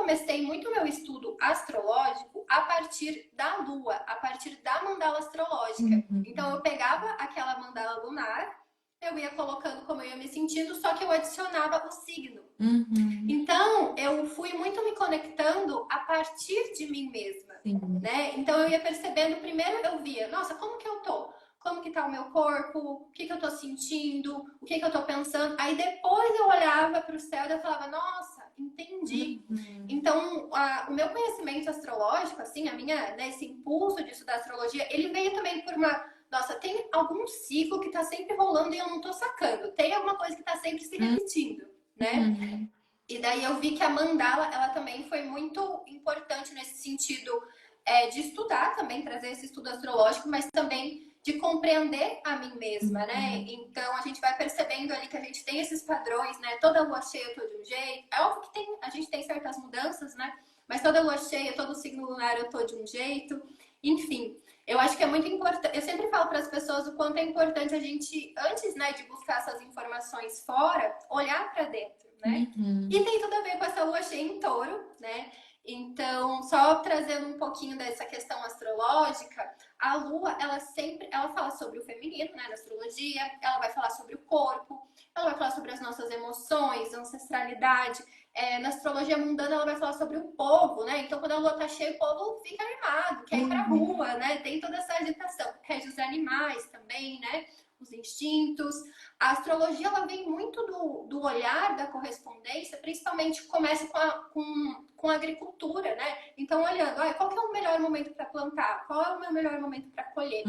comecei muito meu estudo astrológico a partir da lua, a partir da mandala astrológica. Então eu pegava aquela mandala lunar, eu ia colocando como eu ia me sentindo, só que eu adicionava o signo. Então eu fui muito me conectando a partir de mim mesma, né? Então eu ia percebendo, primeiro eu via, nossa, como que eu tô? Como que tá o meu corpo? O que que eu tô sentindo? O que que eu tô pensando? Aí depois eu olhava para o céu e eu falava, nossa, entendi. Então, o meu conhecimento astrológico, assim, né, esse impulso de estudar astrologia, ele veio também por uma... Nossa, tem algum ciclo que tá sempre rolando e eu não tô sacando. Tem alguma coisa que tá sempre se repetindo, né? E daí eu vi que a mandala, ela também foi muito importante nesse sentido de estudar também, trazer esse estudo astrológico, mas também de compreender a mim mesma, né? Então a gente vai percebendo ali que a gente tem esses padrões, né? Toda lua cheia eu tô de um jeito. É óbvio que a gente tem certas mudanças, né? Mas toda lua cheia, todo signo lunar eu tô de um jeito. Enfim, eu acho que é muito importante. Eu sempre falo para as pessoas o quanto é importante a gente, antes, né, de buscar essas informações fora, olhar para dentro, né? E tem tudo a ver com essa lua cheia em touro, né? Então, só trazendo um pouquinho dessa questão astrológica, a lua, ela fala sobre o feminino, né, na astrologia, ela vai falar sobre o corpo, ela vai falar sobre as nossas emoções, ancestralidade. Na astrologia mundana, ela vai falar sobre o povo, né? Então, quando a lua tá cheia, o povo fica animado, quer ir pra rua, né? Tem toda essa agitação. Rege os animais também, né? Os instintos. A astrologia, ela vem muito do olhar da correspondência, principalmente começa com a agricultura, né? Então, olhando, qual que é o melhor momento para plantar? Qual é o meu melhor momento para colher?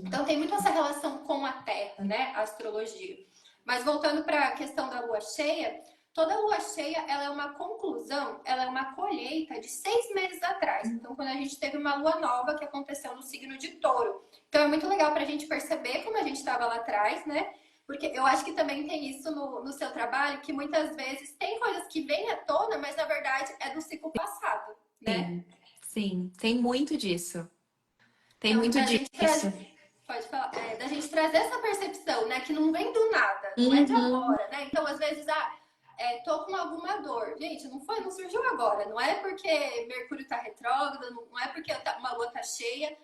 Então, tem muito essa relação com a terra, né? A astrologia. Mas voltando para a questão da lua cheia, toda lua cheia, ela é uma conclusão, ela é uma colheita de 6 meses atrás. Então, quando a gente teve uma lua nova que aconteceu no signo de Touro. Então, é muito legal para a gente perceber como a gente estava lá atrás, né? Porque eu acho que também tem isso no seu trabalho, que muitas vezes tem coisas que vêm à tona, mas na verdade é do ciclo passado, né? Sim, tem muito disso. Tem Então, muito da gente disso. pode falar, da gente trazer essa percepção, né? Que não vem do nada, não é de agora, né? Então, às vezes, tô com alguma dor. Gente, não surgiu agora. Não é porque Mercúrio tá retrógrado, não é porque uma lua tá cheia.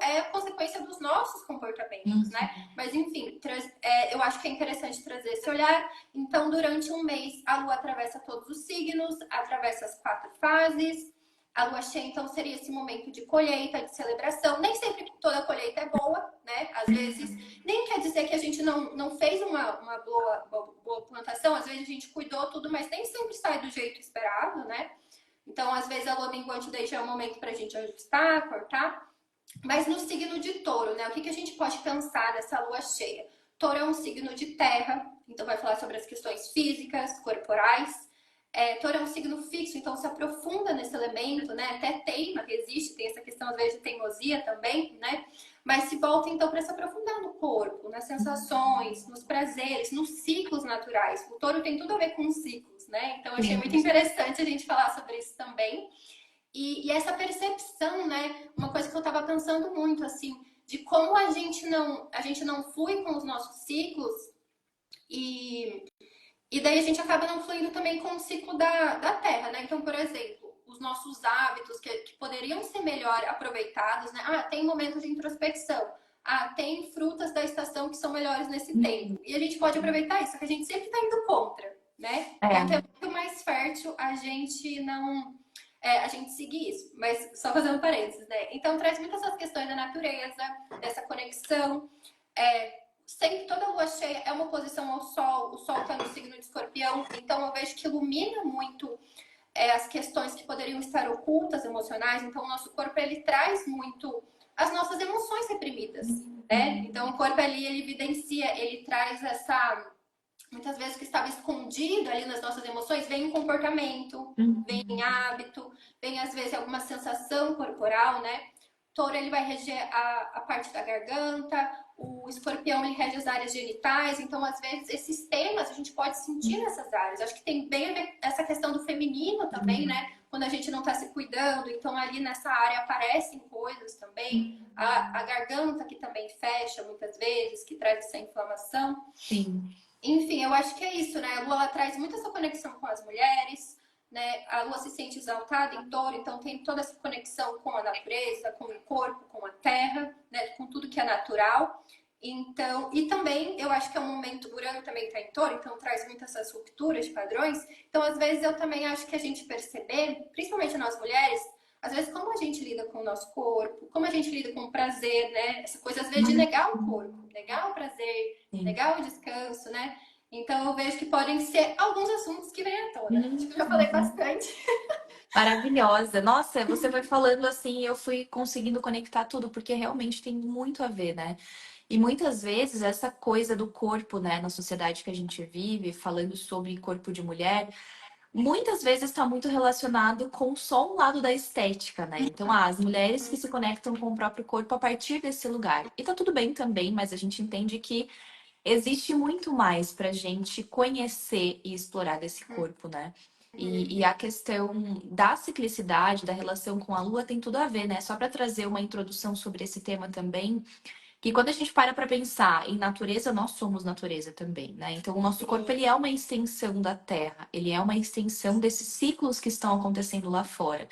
É consequência dos nossos comportamentos, né? Mas, enfim, eu acho que é interessante trazer esse olhar. Então, durante um mês, a lua atravessa todos os signos, atravessa as 4 fases. A lua cheia, então, seria esse momento de colheita, de celebração. Nem sempre toda colheita é boa, né? Às vezes, nem quer dizer que a gente não fez uma boa plantação. Às vezes a gente cuidou tudo, mas nem sempre sai do jeito esperado, né? Então, às vezes, a lua minguante daí já é um momento pra gente ajustar, cortar. Mas no signo de touro, né? O que a gente pode pensar dessa lua cheia? Touro é um signo de terra, então vai falar sobre as questões físicas, corporais. Touro é um signo fixo, então se aprofunda nesse elemento, né? Até teima, que existe, tem essa questão às vezes de teimosia também, né? Mas se volta então para se aprofundar no corpo, nas sensações, nos prazeres, nos ciclos naturais. O touro tem tudo a ver com os ciclos, né? Então eu achei muito interessante a gente falar sobre isso também. E essa percepção, né? Uma coisa que eu estava pensando muito, assim, de como a gente não flui com os nossos ciclos e daí a gente acaba não fluindo também com o ciclo da Terra, né? Então, por exemplo, os nossos hábitos que poderiam ser melhor aproveitados, né? Tem momentos de introspecção. Tem frutas da estação que são melhores nesse tempo. E a gente pode aproveitar isso, só que a gente sempre está indo contra, né? Então é muito mais fértil a gente não... a gente seguir isso. Mas só fazendo parênteses, né? Então traz muitas essas questões da natureza, dessa conexão. Sempre toda lua cheia é uma oposição ao Sol, o Sol está no signo de Escorpião, então eu vejo que ilumina muito as questões que poderiam estar ocultas, emocionais. Então o nosso corpo, ele traz muito as nossas emoções reprimidas, né? Então o corpo ali, ele evidencia, ele traz muitas vezes o que estava escondido ali nas nossas emoções, vem em comportamento, vem em hábito, vem às vezes alguma sensação corporal, né? Touro, ele vai reger a parte da garganta, o escorpião, ele rege as áreas genitais. Então, às vezes, esses temas a gente pode sentir nessas áreas. Acho que tem bem a ver essa questão do feminino também, né? Quando a gente não está se cuidando, então ali nessa área aparecem coisas também. A garganta que também fecha muitas vezes, que traz essa inflamação. Sim. Enfim, eu acho que é isso, né? A lua, ela traz muito essa conexão com as mulheres, né? A lua se sente exaltada em touro, então tem toda essa conexão com a natureza, com o corpo, com a terra, né? Com tudo que é natural. Então, e também eu acho que é um momento, Urano também está em touro, então traz muitas essas rupturas de padrões. Então, às vezes, eu também acho que a gente perceber, principalmente nós mulheres, às vezes, como a gente lida com o nosso corpo, como a gente lida com o prazer, né? Essa coisa, às vezes, de negar o corpo, negar o prazer, Sim. negar o descanso, né? Então, eu vejo que podem ser alguns assuntos que vêm à tona. Acho que eu já falei Uhum. bastante. Maravilhosa. Nossa, você vai falando assim, eu fui conseguindo conectar tudo, porque realmente tem muito a ver, né? E muitas vezes essa coisa do corpo, né, na sociedade que a gente vive, falando sobre corpo de mulher, muitas vezes está muito relacionado com só um lado da estética, né? Então, as mulheres que se conectam com o próprio corpo a partir desse lugar. E tá tudo bem também, mas a gente entende que existe muito mais pra gente conhecer e explorar desse corpo, né? E a questão da ciclicidade, da relação com a lua, tem tudo a ver, né? Só para trazer uma introdução sobre esse tema também, que quando a gente para pensar em natureza, nós somos natureza também, né? Então, o nosso corpo, ele é uma extensão da Terra, ele é uma extensão desses ciclos que estão acontecendo lá fora.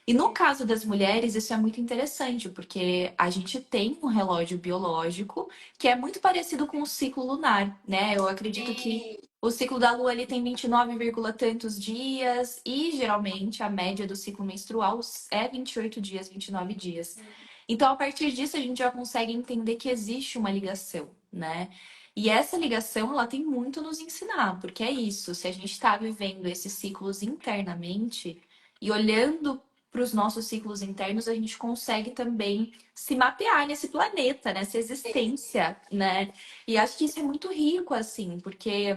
E no caso das mulheres, isso é muito interessante, porque a gente tem um relógio biológico que é muito parecido com o ciclo lunar, né? Eu acredito que E, o ciclo da lua ele tem 29, tantos dias e geralmente a média do ciclo menstrual é 28 dias, 29 dias. Então, a partir disso, a gente já consegue entender que existe uma ligação, né? E essa ligação, ela tem muito a nos ensinar, porque é isso, se a gente está vivendo esses ciclos internamente e olhando para os nossos ciclos internos, a gente consegue também se mapear nesse planeta, nessa existência, né? E acho que isso é muito rico, assim, porque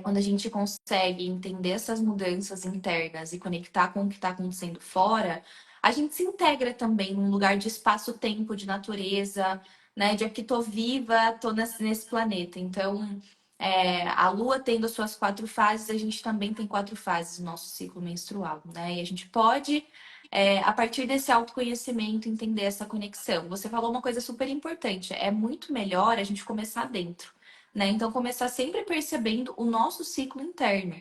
quando a gente consegue entender essas mudanças internas e conectar com o que está acontecendo fora, a gente se integra também num lugar de espaço-tempo, de natureza, né? De que tô viva, tô nesse planeta. Então, a Lua tendo as suas 4 fases, a gente também tem 4 fases no nosso ciclo menstrual, né? E a gente pode, a partir desse autoconhecimento, entender essa conexão. Você falou uma coisa super importante, é muito melhor a gente começar dentro. Né? Então, começar sempre percebendo o nosso ciclo interno.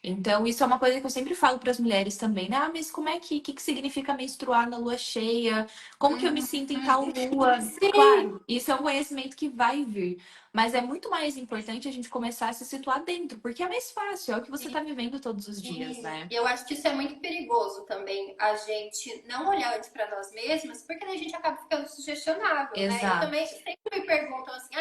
Então, isso é uma coisa que eu sempre falo para as mulheres também, né? Ah, mas como é que significa menstruar na lua cheia? Como que eu me sinto em tal lua? sim, Claro, isso é um conhecimento que vai vir, mas é muito mais importante a gente começar a se situar dentro, porque é mais fácil, é o que você está vivendo todos os dias, né? e eu acho que isso é muito perigoso também, a gente não olhar antes para nós mesmas, porque daí a gente acaba ficando sugestionável, né? Eu também Exato. sempre me pergunto assim,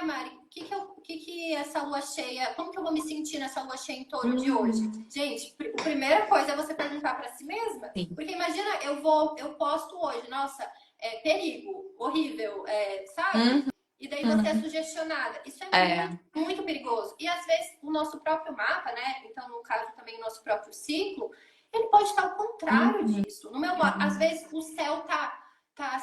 Mari, o que essa lua cheia, como que eu vou me sentir nessa lua cheia em touro de hoje? Uhum. Gente, a primeira coisa é você perguntar para si mesma, Sim. porque imagina, eu posto hoje, nossa, perigo, horrível, sabe? Uhum. E daí você é Uhum. sugestionada. Isso é É. muito, muito perigoso. E às vezes o nosso próprio mapa, né? Então, no caso também o nosso próprio ciclo, ele pode estar ao contrário Uhum. disso. No meu, às vezes o céu tá,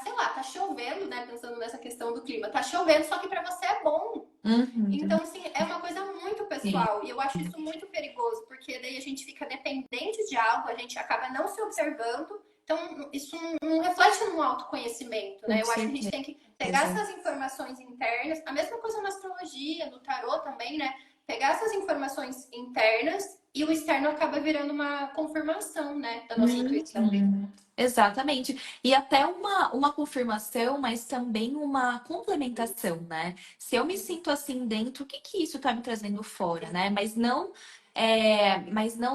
sei lá, tá chovendo, né? Pensando nessa questão do clima, tá chovendo, só que para você é bom. Uhum. Então, assim, é uma coisa muito Sim. pessoal. E eu acho isso muito perigoso, porque daí a gente fica dependente de algo, a gente acaba não se observando. Então, isso não reflete no autoconhecimento, né? Com Eu acho que a gente certeza. tem que pegar essas informações internas, a mesma coisa na astrologia, no tarô também, né? Pegar essas informações internas e o externo acaba virando uma confirmação, né, da nossa intuição. Uhum. Exatamente. E até uma confirmação, mas também uma complementação, né? Se eu me sinto assim dentro, o que que isso tá me trazendo fora, né? Mas não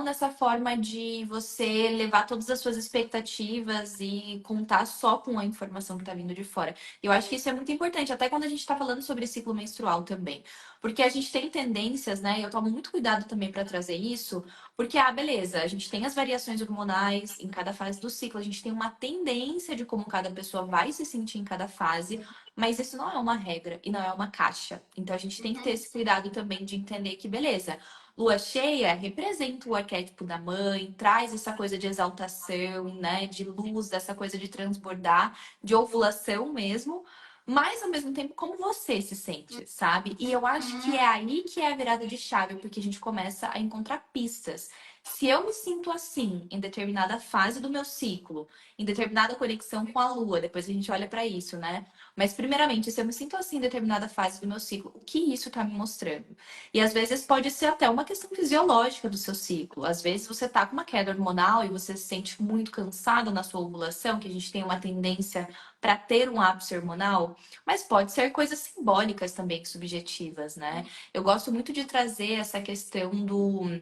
nessa forma de você levar todas as suas expectativas e contar só com a informação que tá vindo de fora. Eu acho que isso é muito importante, até quando a gente tá falando sobre ciclo menstrual também. Porque a gente tem tendências, né? Eu tomo muito cuidado também para trazer isso. Porque, beleza, a gente tem as variações hormonais em cada fase do ciclo, a gente tem uma tendência de como cada pessoa vai se sentir em cada fase, mas isso não é uma regra e não é uma caixa. Então a gente tem que ter esse cuidado também de entender que, beleza, lua cheia representa o arquétipo da mãe, traz essa coisa de exaltação, né, de luz, dessa coisa de transbordar, de ovulação mesmo. Mas ao mesmo tempo, como você se sente, sabe? E eu acho que é aí que é a virada de chave, porque a gente começa a encontrar pistas. Se eu me sinto assim em determinada fase do meu ciclo, em determinada conexão com a lua, depois a gente olha para isso, né? Mas primeiramente, se eu me sinto assim em determinada fase do meu ciclo, o que isso tá me mostrando? E às vezes pode ser até uma questão fisiológica do seu ciclo. Às vezes você tá com uma queda hormonal e você se sente muito cansado na sua ovulação, que a gente tem uma tendência para ter um ápice hormonal, mas pode ser coisas simbólicas também, subjetivas, né? Eu gosto muito de trazer essa questão do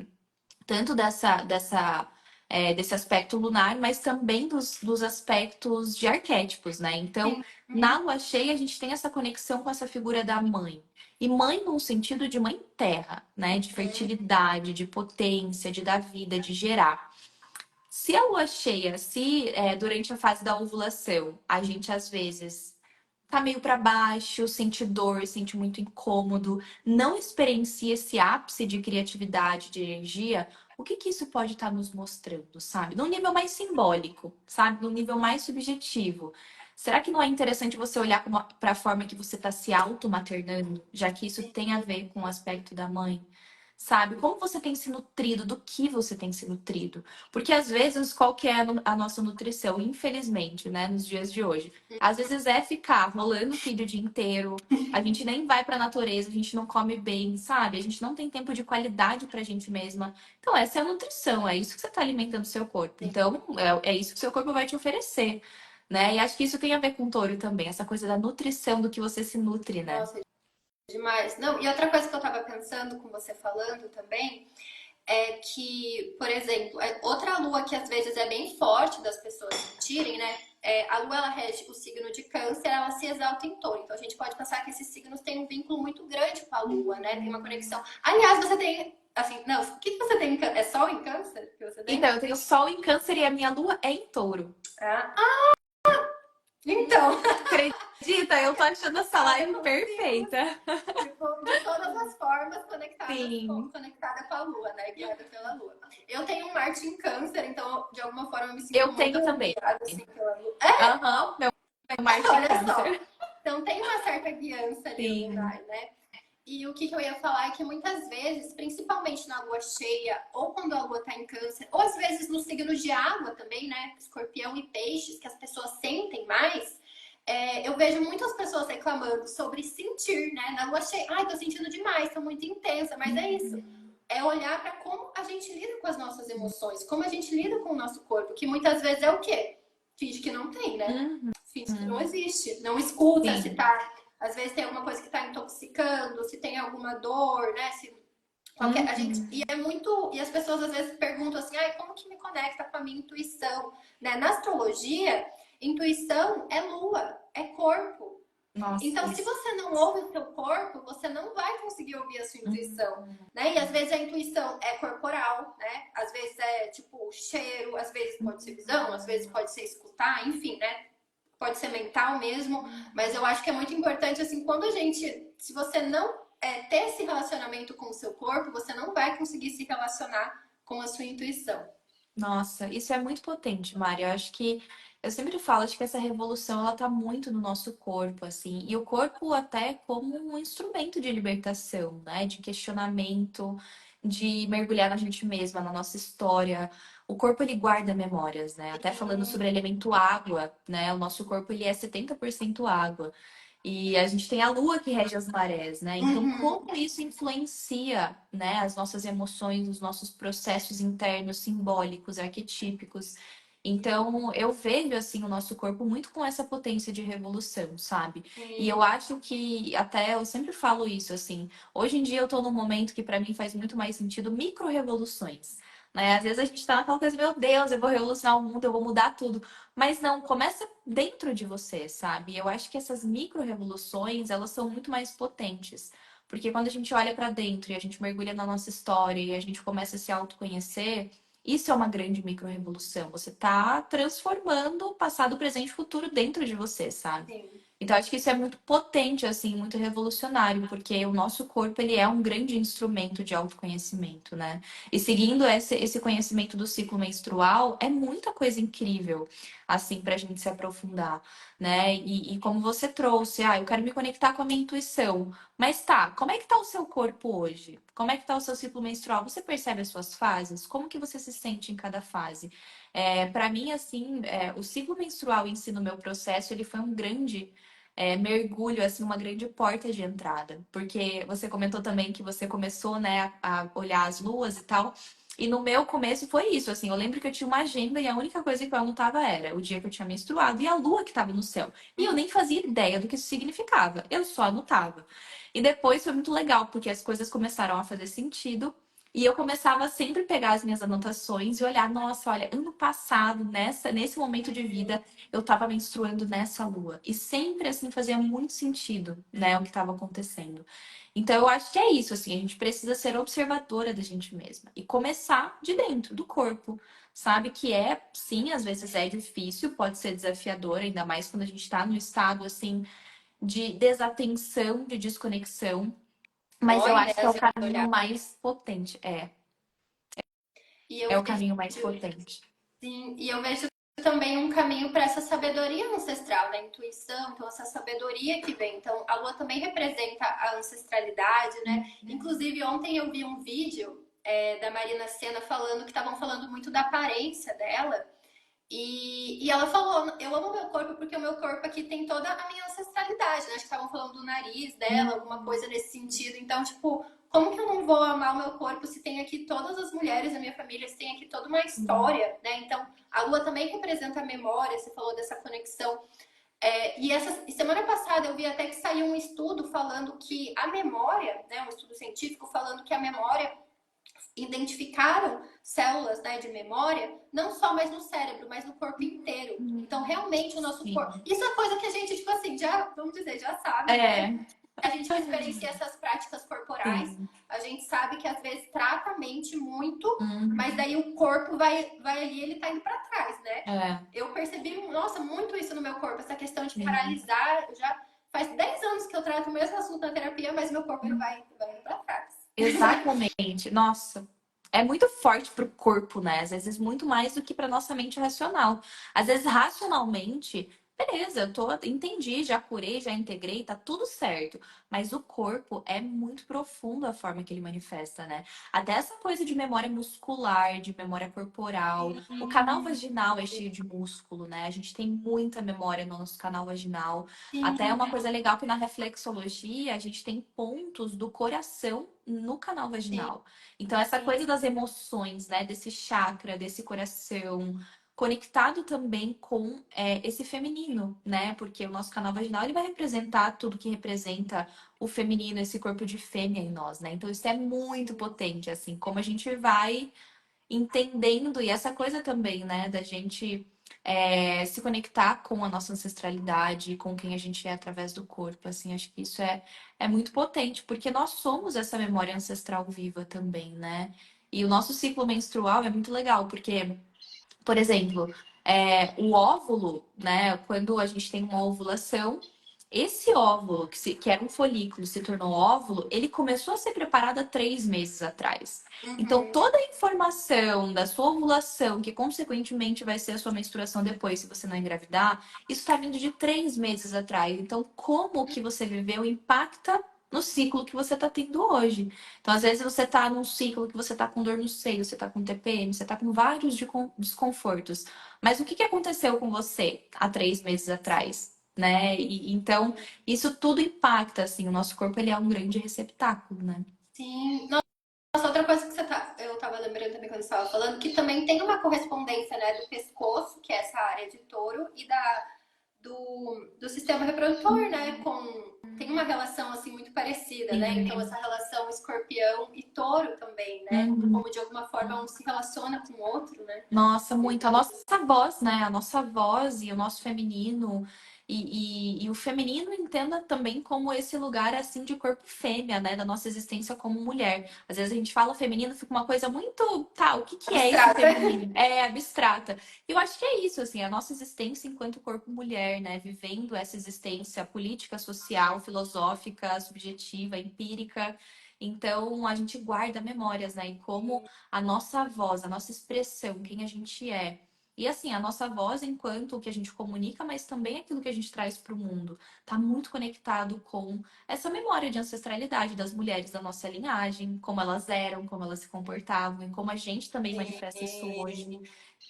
tanto desse aspecto lunar, mas também dos aspectos de arquétipos, né? Então, Sim. na Uhum. lua cheia, a gente tem essa conexão com essa figura da mãe. E mãe no sentido de mãe terra, né? De fertilidade, de potência, de dar vida, de gerar. Se a lua cheia, se durante a fase da ovulação, a gente às vezes tá meio para baixo, sente dor, sente muito incômodo, não experiencia esse ápice de criatividade, de energia, o que que isso pode estar nos mostrando, sabe? Num nível mais simbólico, sabe? Num nível mais subjetivo. Será que não é interessante você olhar para a forma que você está se auto-maternando, já que isso tem a ver com o aspecto da mãe? Sabe? Como você tem se nutrido, do que você tem se nutrido? Porque às vezes, qual que é a nossa nutrição? Infelizmente, né, nos dias de hoje. Às vezes é ficar rolando feed o dia inteiro, a gente nem vai pra natureza, a gente não come bem, sabe? A gente não tem tempo de qualidade pra gente mesma. Então, essa é a nutrição, é isso que você tá alimentando o seu corpo. Então, é isso que o seu corpo vai te oferecer, né? E acho que isso tem a ver com o touro também, essa coisa da nutrição, do que você se nutre, né? Nossa, demais. Não, e outra coisa que eu tava pensando com você falando também é que, por exemplo, outra lua que às vezes é bem forte das pessoas sentirem, né? A lua ela rege o signo de câncer, ela se exalta em touro. Então a gente pode pensar que esses signos têm um vínculo muito grande com a lua, né? Tem uma conexão. Aliás, você tem, assim, não, o que você tem em câncer? É sol em câncer que você Então, tem? eu tenho sol em câncer e a minha lua é em touro. Ah, então, Acredita? Eu tô achando essa live conseguimos, perfeita. tipo, de todas as formas Sim, conectada com a lua, né? Guiada pela lua. Eu tenho um Marte em câncer, então de alguma forma eu me sinto eu muito tenho também. guiada assim pela lua. Aham, meu Marte em Olha só. câncer. Então tem uma certa guiança ali Sim. lunar, né? E o que eu ia falar é que muitas vezes, principalmente na lua cheia, ou quando a lua tá em câncer, ou às vezes no signo de água também, né? Escorpião e peixes, que as pessoas sentem mais. Eu vejo muitas pessoas reclamando sobre sentir, né? Na lua cheia, ai, tô sentindo demais, tô muito intensa, mas é isso. É olhar para como a gente lida com as nossas emoções, como a gente lida com o nosso corpo, que muitas vezes é o quê? Finge que não tem, né? Uhum. Finge que não existe, não escuta se Sim. tá, às vezes tem alguma coisa que tá intoxicando, se tem alguma dor, né? Se qualquer, a gente, e Uhum. é muito, e as pessoas às vezes perguntam assim, ai, como que me conecta com a minha intuição, né? Na astrologia, intuição é lua, é corpo. Nossa, Então, se isso. você não ouve o seu corpo, você não vai conseguir ouvir a sua intuição, né? E às vezes a intuição é corporal, né? Às vezes é tipo cheiro, às vezes pode ser visão, às vezes pode ser escutar, enfim, né? Pode ser mental mesmo, mas eu acho que é muito importante, assim, quando a gente, se você não ter esse relacionamento com o seu corpo, você não vai conseguir se relacionar com a sua intuição. Nossa, isso é muito potente, Mari. Eu acho que eu sempre falo, acho que essa revolução ela tá muito no nosso corpo, assim, e o corpo até como um instrumento de libertação, né? De questionamento, de mergulhar na gente mesma, na nossa história. O corpo ele guarda memórias, né? Até falando sobre elemento água, né? O nosso corpo ele é 70% água. E a gente tem a lua que rege as marés, né? Então, Uhum. como isso influencia, né, as nossas emoções, os nossos processos internos, simbólicos, arquetípicos. Então, eu vejo, assim, o nosso corpo muito com essa potência de revolução, sabe? E eu Sim. acho que, até eu sempre falo isso, assim, hoje em dia eu tô num momento que para mim faz muito mais sentido micro-revoluções. Né? Às vezes a gente tá naquela coisa, meu Deus, eu vou revolucionar o mundo, eu vou mudar tudo. Mas não, começa dentro de você, sabe? Eu acho que essas micro-revoluções, elas são muito mais potentes. Porque quando a gente olha para dentro e a gente mergulha na nossa história e a gente começa a se autoconhecer, isso é uma grande micro-revolução. Você tá transformando o passado, presente e futuro dentro de você, sabe? Sim. Então, acho que isso é muito potente, assim, muito revolucionário, porque o nosso corpo, ele é um grande instrumento de autoconhecimento, né? E seguindo esse conhecimento do ciclo menstrual, é muita coisa incrível, assim, pra gente se aprofundar, né? E como você trouxe, eu quero me conectar com a minha intuição. Mas tá, como é que tá o seu corpo hoje? Como é que tá o seu ciclo menstrual? Você percebe as suas fases? Como que você se sente em cada fase? Para mim, assim, o ciclo menstrual em si no meu processo, ele foi um grande mergulho, assim, uma grande porta de entrada. Porque você comentou também que você começou, né, a olhar as luas e tal. E no meu começo foi isso, assim, eu lembro que eu tinha uma agenda e a única coisa que eu anotava era o dia que eu tinha menstruado e a lua que estava no céu. E eu nem fazia ideia do que isso significava, eu só anotava. E depois foi muito legal, porque as coisas começaram a fazer sentido. E eu começava sempre a pegar as minhas anotações e olhar, nossa, olha, ano passado, nesse momento de vida, eu tava menstruando nessa lua. E sempre assim fazia muito sentido, né, o que estava acontecendo. Então eu acho que é isso, assim, a gente precisa ser observadora da gente mesma e começar de dentro do corpo. Sabe que sim, às vezes é difícil, pode ser desafiador, ainda mais quando a gente tá no estado assim de desatenção, de desconexão, mas eu Dói, né? acho que é A o gente caminho olhar. mais potente. E eu É o vejo, caminho mais potente. sim, e eu vejo também um caminho para essa sabedoria ancestral, da intuição, então essa sabedoria que vem. Então, a lua também representa a ancestralidade, né? Inclusive, ontem eu vi um vídeo da Marina Sena falando que estavam falando muito da aparência dela. E ela falou, eu amo meu corpo porque o meu corpo aqui tem toda a minha ancestralidade, né? Acho que estavam falando do nariz dela, alguma coisa nesse sentido. Então, tipo, como que eu não vou amar o meu corpo se tem aqui todas as mulheres da minha família, se tem aqui toda uma história, né? Então, a lua também representa a memória, você falou dessa conexão. E semana passada eu vi até que saiu um estudo falando que a memória, né? Um estudo científico falando que a memória identificaram células, né, de memória, não só mais no cérebro, mas no corpo inteiro. Então, realmente, o nosso corpo. Sim. Isso é coisa que a gente, tipo assim, já, vamos dizer, já sabe, né? É, A gente que experiencia essas práticas corporais, sim. a gente sabe que às vezes trata a mente muito, mas Uhum. daí o corpo vai ali, ele tá indo para trás, né? É, Eu percebi, nossa, muito isso no meu corpo, essa questão de sim. paralisar. Já faz 10 anos que eu trato o mesmo assunto na terapia, mas meu corpo ele vai indo para trás. Exatamente. Nossa, é muito forte pro corpo, né? Às vezes muito mais do que pra nossa mente racional. Às vezes racionalmente, beleza, entendi, já curei, já integrei, tá tudo certo. Mas o corpo é muito profundo a forma que ele manifesta, né? Até essa coisa de memória muscular, de memória corporal. O canal vaginal é cheio de músculo, né? A gente tem muita memória no nosso canal vaginal. Até Sim, uma coisa legal que na reflexologia a gente tem pontos do coração no canal sim, vaginal. Então, essa sim. coisa das emoções, né? Desse chakra, desse coração, conectado também com esse feminino, né? Porque o nosso canal vaginal ele vai representar tudo que representa o feminino, esse corpo de fêmea em nós, né? Então, isso é muito potente, assim, como a gente vai entendendo, e essa coisa também, né, da gente se conectar com a nossa ancestralidade, com quem a gente é através do corpo, assim, acho que isso é muito potente, porque nós somos essa memória ancestral viva também, né? E o nosso ciclo menstrual é muito legal, porque por exemplo, o óvulo, né? Quando a gente tem uma ovulação, esse óvulo, que era um folículo, se tornou óvulo, ele começou a ser preparado há 3 meses atrás. Então, Uhum. toda a informação da sua ovulação, que consequentemente vai ser a sua menstruação depois, se você não engravidar, isso está vindo de 3 meses atrás. Então, como que você viveu impacta no ciclo que você está tendo hoje. Então, às vezes, você tá num ciclo que você tá com dor no seio, você tá com TPM, você tá com vários desconfortos. Mas o que que aconteceu com você há 3 meses atrás? Né? Então, isso tudo impacta, assim, o nosso corpo ele é um grande receptáculo, né? Sim. Nossa, outra coisa que eu tava lembrando também quando você estava falando, que também tem uma correspondência, né, do pescoço, que é essa área de touro, e do sistema reprodutor, né, tem uma relação, assim, muito parecida, né? Então, Sim. essa relação escorpião e touro também, né? Uhum. Como, de alguma forma, um se relaciona com o outro, né? Nossa, muito. A nossa voz, né? A nossa voz e o nosso feminino. E o feminino entenda também como esse lugar assim de corpo fêmea, né? Da nossa existência como mulher. Às vezes a gente fala feminino, fica uma coisa muito, tá, o que que é esse Abstrata. feminino? É abstrata. E eu acho que é isso, assim, a nossa existência enquanto corpo mulher, né? Vivendo essa existência política, social, filosófica, subjetiva, empírica. Então, a gente guarda memórias, né? E como a nossa voz, a nossa expressão, quem a gente é. E assim, a nossa voz enquanto o que a gente comunica, mas também aquilo que a gente traz para o mundo, está muito conectado com essa memória de ancestralidade das mulheres da nossa linhagem, como elas eram, como elas se comportavam, e como a gente também manifesta isso hoje.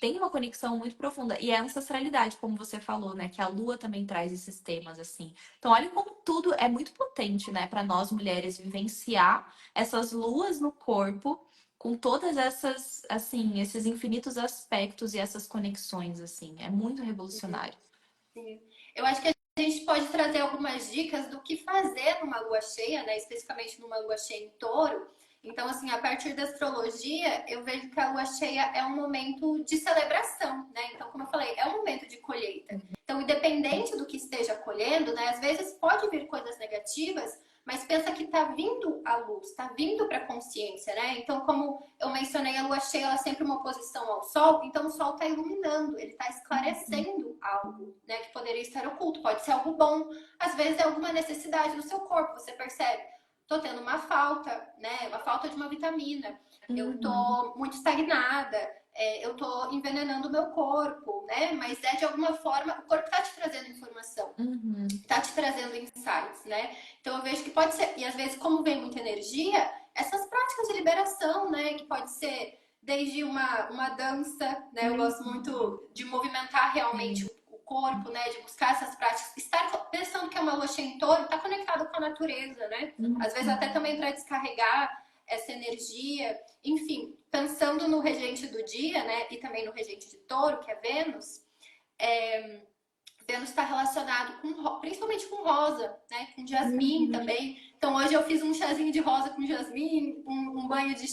Tem uma conexão muito profunda. E é a ancestralidade, como você falou, né? Que a lua também traz esses temas, assim. Então, olha como tudo é muito potente, né, para nós mulheres vivenciar essas luas no corpo com todas essas, assim, esses infinitos aspectos e essas conexões, assim. É muito revolucionário. Sim. Eu acho que a gente pode trazer algumas dicas do que fazer numa lua cheia, né? Especificamente numa lua cheia em touro. Então, assim, a partir da astrologia, eu vejo que a lua cheia é um momento de celebração, né? Então, como eu falei, é um momento de colheita. Então, independente do que esteja colhendo, né? Às vezes pode vir coisas negativas, mas pensa que tá vindo a luz, tá vindo para a consciência, né? Então, como eu mencionei, a lua cheia ela é sempre uma oposição ao sol, então o sol está iluminando, ele está esclarecendo algo, né, que poderia estar oculto. Pode ser algo bom, às vezes é alguma necessidade do seu corpo, você percebe. Tô tendo uma falta, né? Uma falta de uma vitamina. Eu Uhum, tô muito estagnada. Eu tô envenenando o meu corpo, né? Mas de alguma forma, o corpo tá te trazendo informação, uhum, tá te trazendo insights, né? Então eu vejo que pode ser, e às vezes, como vem muita energia, essas práticas de liberação, né? Que pode ser desde uma dança, né? Eu gosto uhum, muito de movimentar realmente sim, o corpo, né? De buscar essas práticas. Estar pensando que é uma lua cheia em touro, tá conectado com a natureza, né? Às vezes até uhum, também para descarregar essa energia. Enfim, pensando no regente do dia, né? E também no regente de touro, que é Vênus. Vênus está relacionado com, principalmente com rosa, né? Com jasmim uhum, também. Então hoje eu fiz um chazinho de rosa com jasmim, um banho de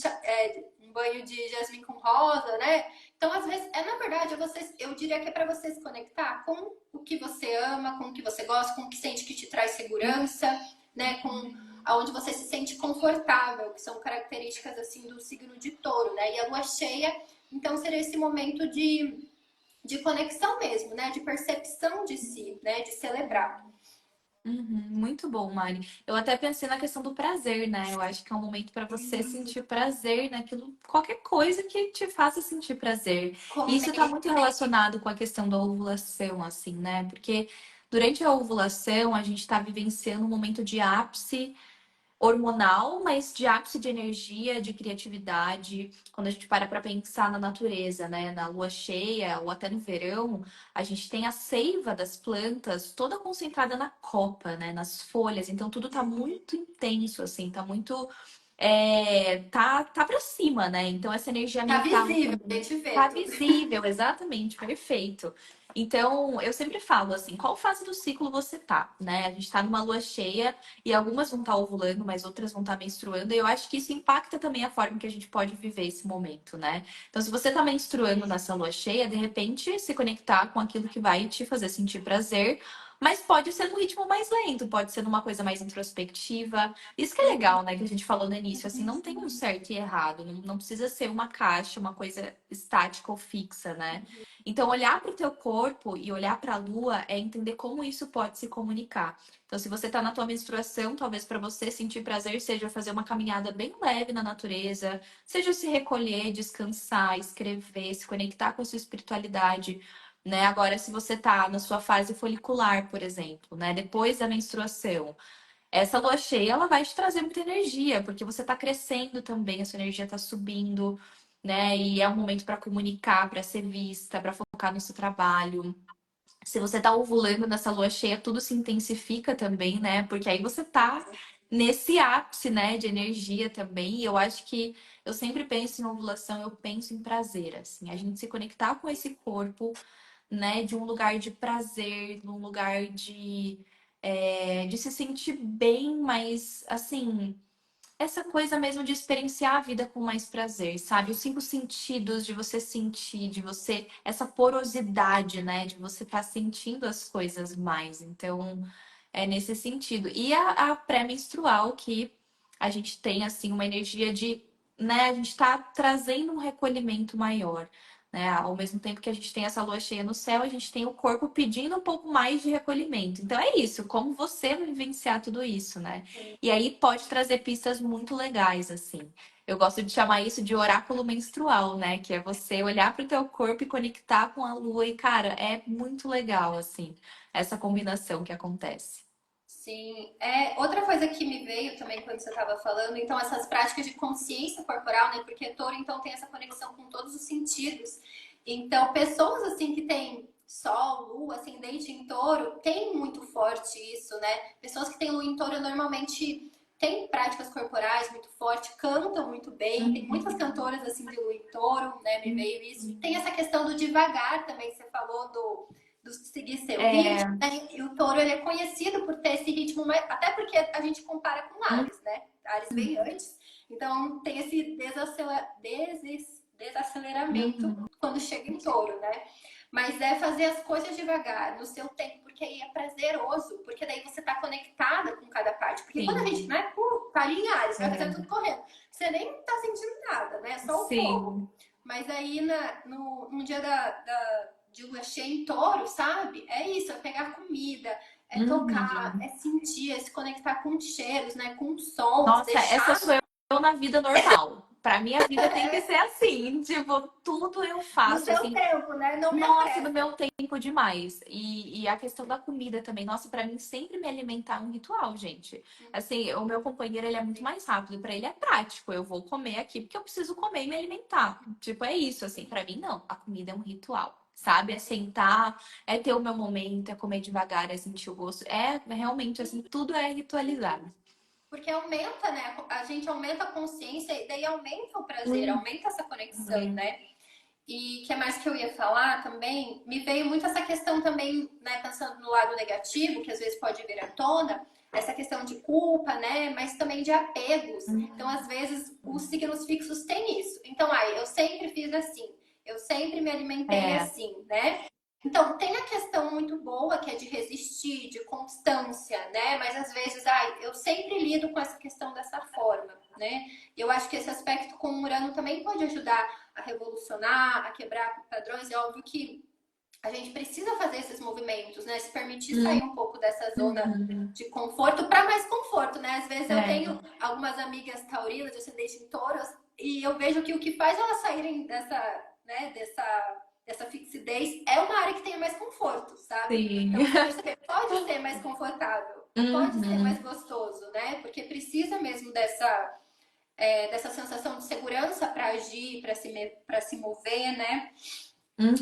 um banho de jasmim com rosa, né? Então às vezes na verdade eu diria que é para você se conectar com o que você ama, com o que você gosta, com o que sente que te traz segurança, né? Com aonde você se sente confortável, que são características assim do signo de Touro, né? E a lua cheia, então seria esse momento de conexão mesmo, né? De percepção de si, né? De celebrar. uhum. Muito bom, Mari. Eu até pensei na questão do prazer, né? Eu acho que é um momento para você sentir prazer naquilo, qualquer coisa que te faça sentir prazer. E isso está Comer. muito relacionado com a questão da ovulação, assim, né? Porque durante a ovulação a gente está vivenciando um momento de ápice hormonal, mas de ápice de energia, de criatividade. Quando a gente para pensar na natureza, né, na lua cheia ou até no verão, a gente tem a seiva das plantas toda concentrada na copa, né, nas folhas. Então tudo tá muito intenso, assim, tá muito tá para cima, né? Então essa energia Tá mental visível, a também gente vê tá tudo. visível, exatamente, perfeito. Então, eu sempre falo assim, qual fase do ciclo você tá, né? A gente tá numa lua cheia e algumas vão estar ovulando, mas outras vão estar menstruando. E eu acho que isso impacta também a forma que a gente pode viver esse momento, né? Então, se você está menstruando nessa lua cheia, de repente se conectar com aquilo que vai te fazer sentir prazer. Mas pode ser num ritmo mais lento, pode ser numa coisa mais introspectiva. Isso que é legal, né? Que a gente falou no início, assim, não tem um certo e errado. Não precisa ser uma caixa, uma coisa estática ou fixa, né? Então, olhar para o teu corpo e olhar para a lua é entender como isso pode se comunicar. Então, se você está na tua menstruação, talvez para você sentir prazer seja fazer uma caminhada bem leve na natureza, seja se recolher, descansar, escrever, se conectar com a sua espiritualidade, né? Agora, se você está na sua fase folicular, por exemplo, né, depois da menstruação, essa lua cheia ela vai te trazer muita energia, porque você está crescendo também, a sua energia está subindo, né? E é um momento para comunicar, para ser vista, para focar no seu trabalho. Se você tá ovulando nessa lua cheia, tudo se intensifica também, né? Porque aí você tá nesse ápice, né, de energia também. E eu acho que eu sempre penso em ovulação, eu penso em prazer, assim, a gente se conectar com esse corpo, né, de um lugar de prazer, de um lugar de se sentir bem, mas assim. essa coisa mesmo de experienciar a vida com mais prazer, sabe? Os cinco sentidos de você sentir, de você, essa porosidade, né? De você estar sentindo as coisas mais. Então, é nesse sentido. E a pré-menstrual, que a gente tem, assim, uma energia de, né? A gente tá trazendo um recolhimento maior. Né? Ao mesmo tempo que a gente tem essa lua cheia no céu, a gente tem o corpo pedindo um pouco mais de recolhimento. Então é isso, como você vai vivenciar tudo isso, né? E aí pode trazer pistas muito legais, assim. Eu gosto de chamar isso de oráculo menstrual, né? Que é você olhar para o teu corpo e conectar com a lua. E, cara, é muito legal, assim, essa combinação que acontece. Sim, outra coisa que me veio também quando você estava falando, então essas práticas de consciência corporal, né? Porque touro então tem essa conexão com todos os sentidos. Então, pessoas assim que têm sol, lua, ascendente em touro, tem muito forte isso, né? Pessoas que têm lua em touro normalmente têm práticas corporais muito fortes, cantam muito bem. Tem muitas cantoras assim de lua em touro, né? Me veio isso. Tem essa questão do devagar também, que você falou do seguir seu ritmo, É. né? E o touro ele é conhecido por ter esse ritmo, até porque a gente compara com Ares, né? Ares veio antes, então tem esse desaceleramento Uhum. quando chega em touro, né? Mas é fazer as coisas devagar, no seu tempo, porque aí é prazeroso, porque daí você tá conectada com cada parte. Porque quando a gente, Sim. né, tá ali em Ares, vai fazer É. tudo correndo, você nem tá sentindo nada, né? Só o fogo. Sim. Mas aí no dia de lua cheia em touro, sabe? É isso, é pegar comida, é tocar, Uhum. é sentir, é se conectar com cheiros, né? Com sons, Nossa, essa deixar. sou eu na vida normal. Pra minha vida tem que ser assim, tipo, tudo eu No faço seu assim. tempo, né? Não me Nossa, no apressa. meu tempo demais. E a questão da comida também. Nossa, pra mim sempre me alimentar é um ritual, gente. Assim, o meu companheiro, ele é muito mais rápido. Pra ele é prático. Eu vou comer aqui porque eu preciso comer e me alimentar. Tipo, é isso, assim. Pra mim, não. A comida é um ritual. Sabe? É sentar, é ter o meu momento, é comer devagar, é sentir o gosto. É realmente, assim, tudo é ritualizado. Porque aumenta, né? A gente aumenta a consciência e daí aumenta o prazer, Hum, aumenta essa conexão, né? E o que mais que eu ia falar também, me veio muito essa questão também, né, pensando no lado negativo, que às vezes pode vir à tona, essa questão de culpa, né, mas também de apegos. Então, às vezes, os signos fixos têm isso. Então, ai, eu sempre fiz assim, eu sempre me alimentei é. assim, né? Então, tem a questão muito boa, que é de resistir, de constância, né? Mas às vezes, ai, eu sempre lido com essa questão dessa forma, né? E eu acho que esse aspecto com o Urano também pode ajudar a revolucionar, a quebrar padrões. É óbvio que a gente precisa fazer esses movimentos, né? Se permitir Hum, sair um pouco dessa zona uhum. de conforto para mais conforto, né? Às vezes eu É. tenho algumas amigas taurinas, de ascendente em touros, e eu vejo que o que faz elas saírem dessa fixidez é uma área que tenha mais conforto, sabe? Sim. Então você percebe, pode ser mais confortável, pode ser mais Uhum. gostoso, né? Porque precisa mesmo dessa sensação de segurança para agir, para se mover, né?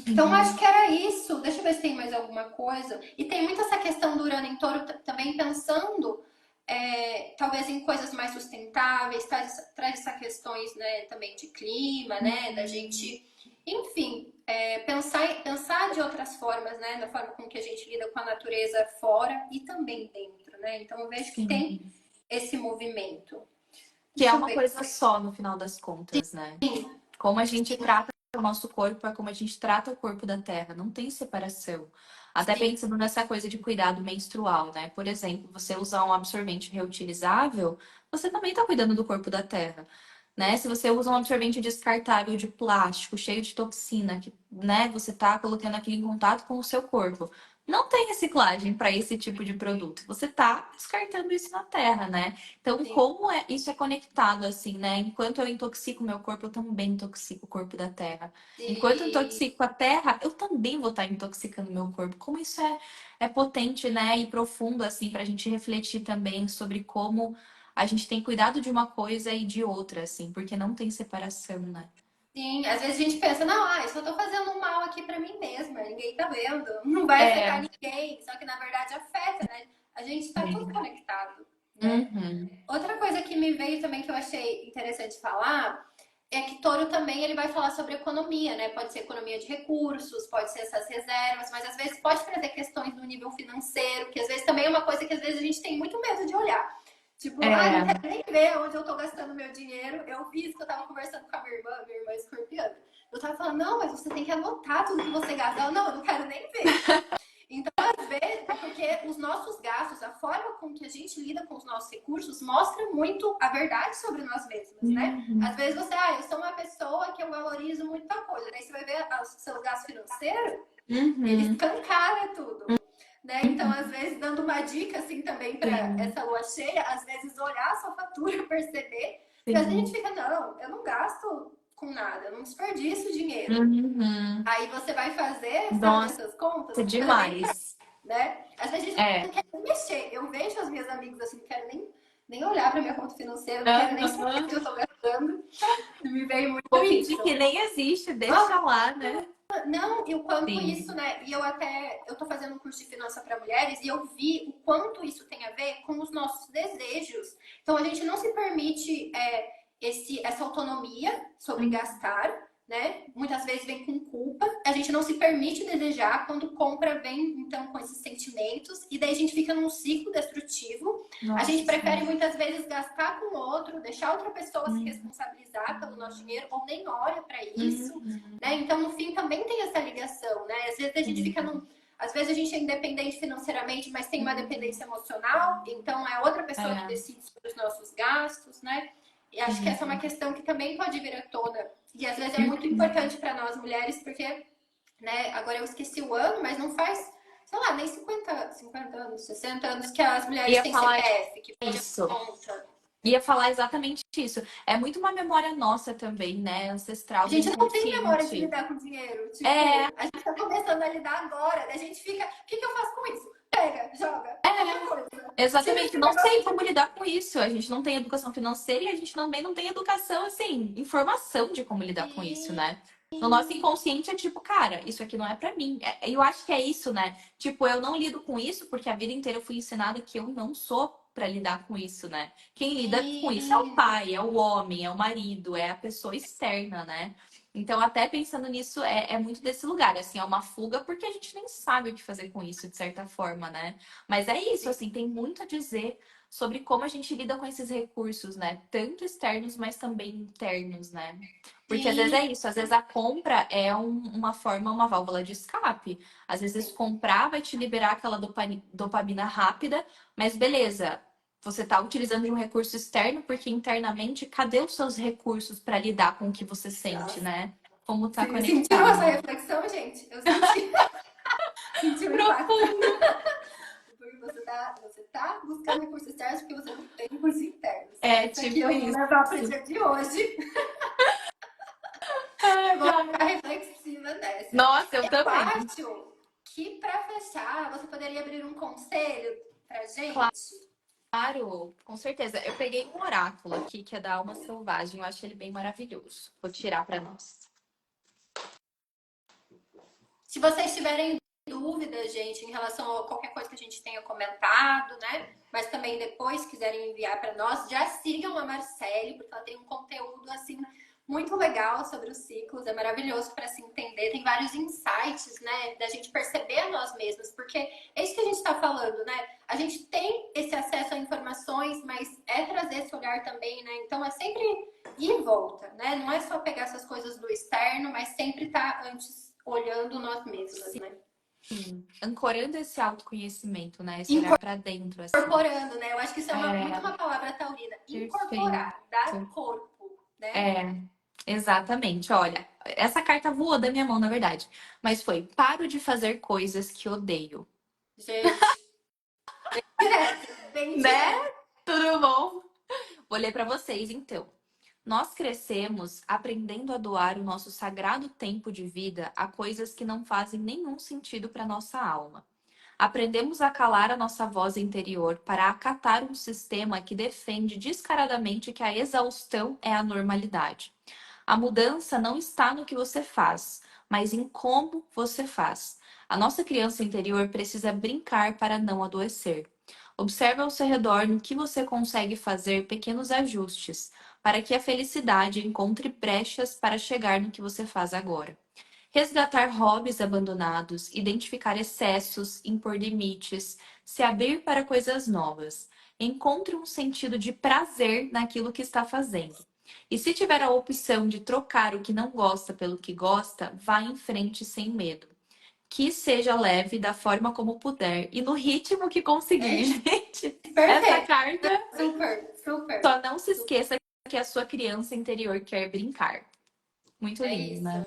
Então, acho Uhum. que era isso. Deixa eu ver se tem mais alguma coisa. E tem muito essa questão do Urano em Touro também pensando, talvez, em coisas mais sustentáveis, traz essas questões, né, também de clima, né, da gente, enfim, pensar de outras formas, né, da forma com que a gente lida com a natureza fora e também dentro, né. Então, eu vejo que Sim. tem esse movimento. Que é Deixa eu uma ver. coisa só no final das contas, né? Como a gente trata o nosso corpo é como a gente trata o corpo da terra, não tem separação. Até Sim, pensando nessa coisa de cuidado menstrual, né? Por exemplo, você usar um absorvente reutilizável, você também está cuidando do corpo da terra, né? Se você usa um absorvente descartável de plástico, cheio de toxina, que, né, você está colocando aquilo em contato com o seu corpo. Não tem reciclagem para esse tipo de produto. Você está descartando isso na terra, né? Então, sim, como isso é conectado, assim, né? Enquanto eu intoxico meu corpo, eu também intoxico o corpo da terra. Enquanto eu sim. intoxico a terra, eu também vou estar intoxicando meu corpo. Como isso é potente, né? E profundo, assim, para a gente refletir também sobre como a gente tem cuidado de uma coisa e de outra, assim, porque não tem separação, né? Sim, às vezes a gente pensa, não, eu só tô fazendo um mal aqui pra mim mesma, ninguém tá vendo, não vai afetar É. ninguém, só que na verdade afeta, né? A gente tá tudo Sim. conectado, né? Uhum. Outra coisa que me veio também que eu achei interessante falar é que Touro também ele vai falar sobre economia, né? Pode ser economia de recursos, pode ser essas reservas, mas às vezes pode trazer questões no nível financeiro, que às vezes também é uma coisa que às vezes a gente tem muito medo de olhar. Tipo, não É. quero nem ver onde eu tô gastando meu dinheiro. Eu fiz que eu tava conversando com a minha irmã escorpiana. Eu tava falando, não, mas você tem que anotar tudo que você gasta. Ela, não, eu não quero nem ver. Então, às vezes, é porque os nossos gastos, a forma com que a gente lida com os nossos recursos, mostra muito a verdade sobre nós mesmos, né? Às vezes você, eu sou uma pessoa que eu valorizo muita coisa. Daí você vai ver os seus gastos financeiros, ele Uhum. escancara tudo. Né? Então, Uhum. às vezes, dando uma dica assim também para Sim, essa lua cheia, às vezes olhar a sua fatura, perceber, porque às vezes a gente sim. fica, não, eu não gasto com nada, eu não desperdiço dinheiro. Uhum. Aí você vai fazer, sabe, Nossa, essas contas, coisa bem, demais. né? Às vezes a gente É. não quer nem mexer. Eu vejo as minhas amigas assim, não quero nem olhar para minha conta financeira, não quero nem saber Aham. se eu tô gastando. Me vem muito Vou fingir isso. que nem existe, Ah, deixa lá, né? não, e o quanto isso, Sim. né? E eu tô fazendo um curso de finança para mulheres e eu vi o quanto isso tem a ver com os nossos desejos. Então a gente não se permite essa autonomia sobre Uhum. gastar, né? Muitas vezes vem com culpa. A gente não se permite desejar quando compra vem então com esses sentimentos e daí a gente fica num ciclo destrutivo. A gente Nossa prefere Senhora. muitas vezes gastar com o outro, deixar outra pessoa se Uhum. responsabilizar pelo nosso dinheiro ou nem olha para isso, Uhum. né? Então, no fim, também tem essa ligação, né? Às vezes a gente fica Sim. Às vezes a gente é independente financeiramente, mas tem uma dependência emocional, então é outra pessoa que É, decide sobre os nossos gastos, né? E acho que essa é uma sim. questão que também pode vir à tona. E às vezes é muito Uhum. importante para nós mulheres, porque, né, agora eu esqueci o ano, mas não faz, sei lá, nem 50 anos, 60 anos que as mulheres Ia têm falar CPF, que pode isso. conta. Ia falar exatamente isso. É muito uma memória nossa também, né? A Ancestral do gente não tem memória de inconsciente. lidar com dinheiro. É, Tipo, a gente tá começando a lidar agora. A gente fica, o que eu faço com isso? Pega, joga, qualquer coisa. Tira exatamente. esse Não negócio sei de como lidar com isso. A gente não tem educação financeira e a gente também não tem educação, assim, informação de como lidar com isso, mim. né? No nosso inconsciente é tipo, cara, isso aqui não é pra mim. Eu acho que é isso, né? Tipo, eu não lido com isso porque a vida inteira eu fui ensinada que eu não sou pra lidar com isso, né? Quem lida com isso é o pai, é o homem, é o marido, é a pessoa externa, né? Então, até pensando nisso, é muito desse lugar, assim, é uma fuga porque a gente nem sabe o que fazer com isso, de certa forma, né? Mas é isso, assim, tem muito a dizer sobre como a gente lida com esses recursos, né? Tanto externos, mas também internos, né? Porque às vezes Sim, é isso, às vezes a compra é uma forma, uma válvula de escape. Às vezes sim. comprar vai te liberar aquela dopamina rápida, mas beleza, você está utilizando de um recurso externo, porque internamente, cadê os seus recursos para lidar com o que você sente, Nossa. né? Como tá Vocês sentiram essa conectado. reflexão, gente? Eu senti. Senti o impacto. Profundo. Porque você tá buscando recursos externos porque você não tem recursos internos. É Isso aqui tipo eu vou isso. levar para o dia de hoje. Ai, Vou ai. ficar reflexiva nessa. Nossa, eu Eu também. acho que, para fechar, você poderia abrir um conselho pra gente? Claro, com certeza. Eu peguei um oráculo aqui que é da Alma Selvagem. Eu acho ele bem maravilhoso. Vou tirar para nós. Se vocês tiverem dúvidas, gente, em relação a qualquer coisa que a gente tenha comentado, né? Mas também depois quiserem enviar para nós, já sigam a Marcele, porque ela tem um conteúdo assim muito legal sobre os ciclos, é maravilhoso para se entender, tem vários insights, né, da gente perceber a nós mesmos, porque é isso que a gente está falando, né? A gente tem esse acesso a informações, mas é trazer esse olhar também, né? Então é sempre ir e volta, né? Não é só pegar essas coisas do externo, mas sempre estar antes olhando nós mesmas, né? Sim, ancorando esse autoconhecimento, né? Esse olhar para dentro, assim. Incorporando, né? Eu acho que isso é muito É, uma palavra taurina. perfeito. Incorporar, dar corpo, né? É, exatamente. Olha, essa carta voou da minha mão, na verdade. Mas foi: paro de fazer coisas que odeio. Gente, direto, bem Né? direto. Tudo bom? Vou ler para vocês, então. Nós crescemos aprendendo a doar o nosso sagrado tempo de vida a coisas que não fazem nenhum sentido para nossa alma. Aprendemos a calar a nossa voz interior para acatar um sistema que defende descaradamente que a exaustão é a normalidade. A mudança não está no que você faz, mas em como você faz. A nossa criança interior precisa brincar para não adoecer. Observe ao seu redor no que você consegue fazer pequenos ajustes, para que a felicidade encontre brechas para chegar no que você faz agora. Resgatar hobbies abandonados, identificar excessos, impor limites, se abrir para coisas novas. encontre um sentido de prazer naquilo que está fazendo. E se tiver a opção de trocar o que não gosta pelo que gosta, vá em frente sem medo. Que seja leve da forma como puder e no ritmo que É conseguir, isso. gente. Essa Perfeito. carta Super, super. só não se esqueça que a sua criança interior quer brincar. Muito É lindo, isso. né?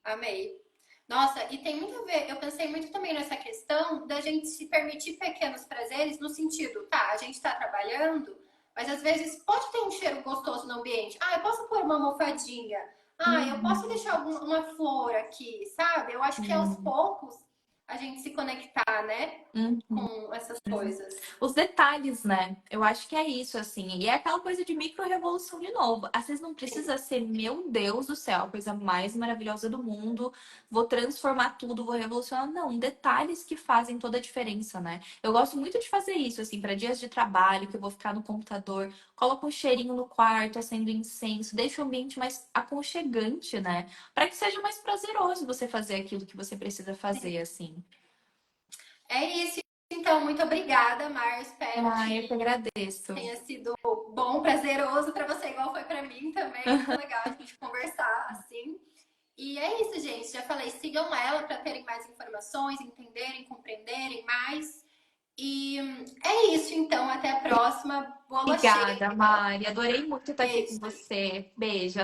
Amei. Nossa, e tem muito a ver. Eu pensei muito também nessa questão da gente se permitir pequenos prazeres no sentido, tá, a gente tá trabalhando, mas às vezes pode ter um cheiro gostoso no ambiente. Ah, eu posso pôr uma almofadinha. Ah, eu posso Uhum. deixar uma flor aqui, sabe? Eu acho que aos Sim. poucos a gente se conectar, né, Uhum. com essas coisas. Os detalhes, né? Eu acho que é isso, assim. E é aquela coisa de micro-revolução de novo. Às vezes não precisa ser, meu Deus do céu, a coisa mais maravilhosa do mundo. Vou transformar tudo, vou revolucionar. Não, detalhes que fazem toda a diferença, né? Eu gosto muito de fazer isso, assim, para dias de trabalho, que eu vou ficar no computador, coloco um cheirinho no quarto, acendo incenso, deixa o ambiente mais aconchegante, né? Para que seja mais prazeroso você fazer aquilo que você precisa fazer, assim. É isso. Então, muito obrigada, Mar. Espero Ah, eu que que agradeço. tenha sido bom, prazeroso para você, igual foi para mim também. Muito legal a gente conversar assim. E é isso, gente. Já falei, sigam ela para terem mais informações, entenderem, compreenderem mais. E é isso, então. Até a próxima. Boa lua cheia. Obrigada, Mari. Adorei muito estar aqui com Beijo. você. Beijo.